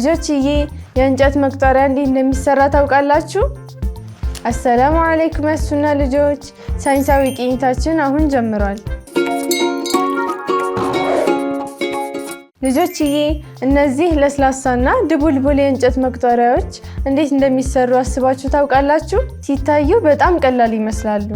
ልጆችዬ የእንጨት መቁጠሪያ እንዴት እንደሚሰራ ታውቃላችሁ? አሰላሙ አለይኩም ያሱና ልጆች፣ ሳይንሳዊ ቅኝታችን አሁን ጀምሯል። ልጆችዬ እነዚህ ለስላሳና ድቡልቡል የእንጨት መቁጠሪያዎች እንዴት እንደሚሰሩ አስባችሁ ታውቃላችሁ? ሲታዩ በጣም ቀላል ይመስላሉ።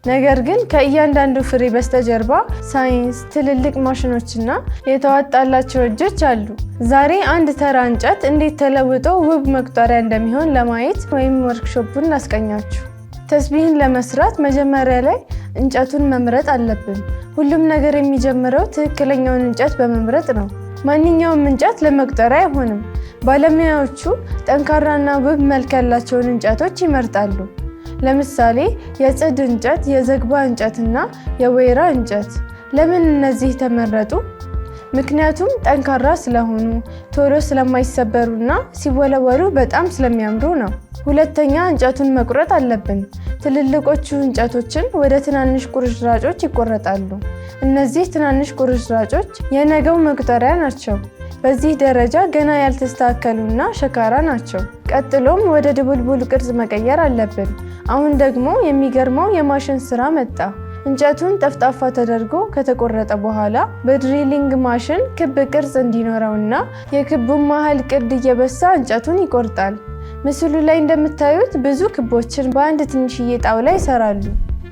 ነገር ግን ከእያንዳንዱ ፍሬ በስተጀርባ ሳይንስ፣ ትልልቅ ማሽኖችና የተዋጣላቸው እጆች አሉ። ዛሬ አንድ ተራ እንጨት እንዴት ተለውጦ ውብ መቁጠሪያ እንደሚሆን ለማየት ወርክሾፑን ላስቀኛችሁ። ተስቢህን ለመስራት መጀመሪያ ላይ እንጨቱን መምረጥ አለብን። ሁሉም ነገር የሚጀምረው ትክክለኛውን እንጨት በመምረጥ ነው። ማንኛውም እንጨት ለመቁጠሪያ አይሆንም። ባለሙያዎቹ ጠንካራና ውብ መልክ ያላቸውን እንጨቶች ይመርጣሉ። ለምሳሌ የጽድ እንጨት፣ የዝግባ እንጨትና የወይራ እንጨት። ለምን እነዚህ ተመረጡ? ምክንያቱም ጠንካራ ስለሆኑ፣ ቶሎ ስለማይሰበሩና ሲወለወሉ በጣም ስለሚያምሩ ነው። ሁለተኛ እንጨቱን መቁረጥ አለብን። ትልልቆቹ እንጨቶችን ወደ ትናንሽ ቁርጥራጮች ይቆረጣሉ። እነዚህ ትናንሽ ቁርጥራጮች የነገው መቁጠሪያ ናቸው። በዚህ ደረጃ ገና ያልተስተካከሉና ሸካራ ናቸው። ቀጥሎም ወደ ድቡልቡል ቅርጽ መቀየር አለብን። አሁን ደግሞ የሚገርመው የማሽን ስራ መጣ። እንጨቱን ጠፍጣፋ ተደርጎ ከተቆረጠ በኋላ በድሪሊንግ ማሽን ክብ ቅርጽ እንዲኖረውና የክቡን መሃል ቅድ እየበሳ እንጨቱን ይቆርጣል። ምስሉ ላይ እንደምታዩት ብዙ ክቦችን በአንድ ትንሽዬ ጣውላ ይሰራሉ።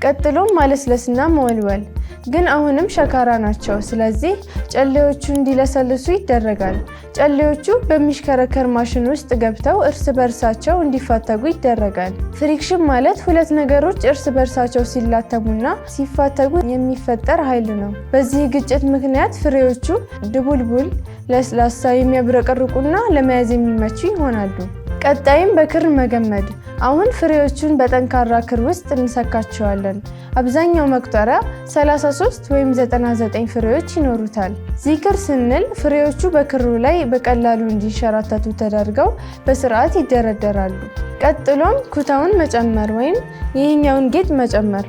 ቀጥሎም ማለስለስና መወልወል፣ ግን አሁንም ሸካራ ናቸው። ስለዚህ ጨሌዎቹ እንዲለሰልሱ ይደረጋል። ጨሌዎቹ በሚሽከረከር ማሽን ውስጥ ገብተው እርስ በርሳቸው እንዲፋተጉ ይደረጋል። ፍሪክሽን ማለት ሁለት ነገሮች እርስ በርሳቸው ሲላተሙና ሲፋተጉ የሚፈጠር ኃይል ነው። በዚህ ግጭት ምክንያት ፍሬዎቹ ድቡልቡል፣ ለስላሳ፣ የሚያብረቀርቁና ለመያዝ የሚመቹ ይሆናሉ። ቀጣይም በክር መገመድ። አሁን ፍሬዎቹን በጠንካራ ክር ውስጥ እንሰካቸዋለን። አብዛኛው መቁጠሪያ 33 ወይም 99 ፍሬዎች ይኖሩታል። ዚክር ስንል ፍሬዎቹ በክሩ ላይ በቀላሉ እንዲንሸራተቱ ተደርገው በስርዓት ይደረደራሉ። ቀጥሎም ኩታውን መጨመር ወይም ይህኛውን ጌጥ መጨመር።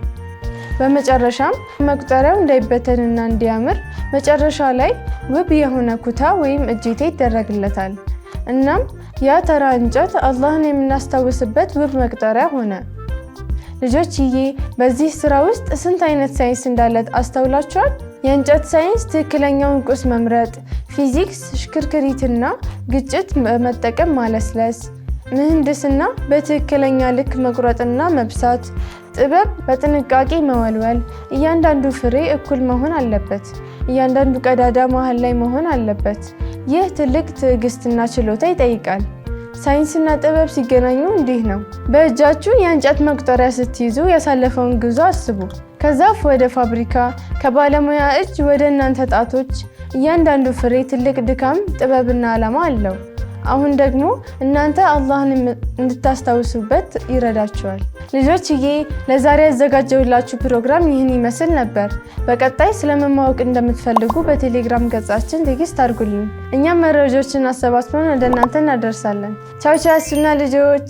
በመጨረሻም መቁጠሪያው እንዳይበተንና እንዲያምር መጨረሻ ላይ ውብ የሆነ ኩታ ወይም እጀታ ይደረግለታል። እናም ያ ተራ እንጨት አላህን የምናስታውስበት ውብ መቁጠሪያ ሆነ። ልጆችዬ በዚህ ስራ ውስጥ ስንት አይነት ሳይንስ እንዳለ አስተውላችኋል? የእንጨት ሳይንስ ትክክለኛውን ቁስ መምረጥ፣ ፊዚክስ ሽክርክሪትና ግጭት በመጠቀም ማለስለስ፣ ምህንድስና በትክክለኛ ልክ መቁረጥና መብሳት፣ ጥበብ በጥንቃቄ መወልወል። እያንዳንዱ ፍሬ እኩል መሆን አለበት። እያንዳንዱ ቀዳዳ መሃል ላይ መሆን አለበት። ይህ ትልቅ ትዕግስትና ችሎታ ይጠይቃል። ሳይንስና ጥበብ ሲገናኙ እንዲህ ነው። በእጃችሁ የእንጨት መቁጠሪያ ስትይዙ ያሳለፈውን ጉዞ አስቡ። ከዛፍ ወደ ፋብሪካ፣ ከባለሙያ እጅ ወደ እናንተ ጣቶች። እያንዳንዱ ፍሬ ትልቅ ድካም፣ ጥበብና ዓላማ አለው። አሁን ደግሞ እናንተ አላህን እንድታስታውሱበት ይረዳችኋል። ልጆችዬ ለዛሬ ያዘጋጀሁላችሁ ፕሮግራም ይህን ይመስል ነበር። በቀጣይ ስለመማወቅ እንደምትፈልጉ በቴሌግራም ገጻችን ቴክስት አድርጉልን። እኛም መረጃዎችን አሰባስበን ወደ እናንተ እናደርሳለን። ቻው ቻው ያሱና ልጆች።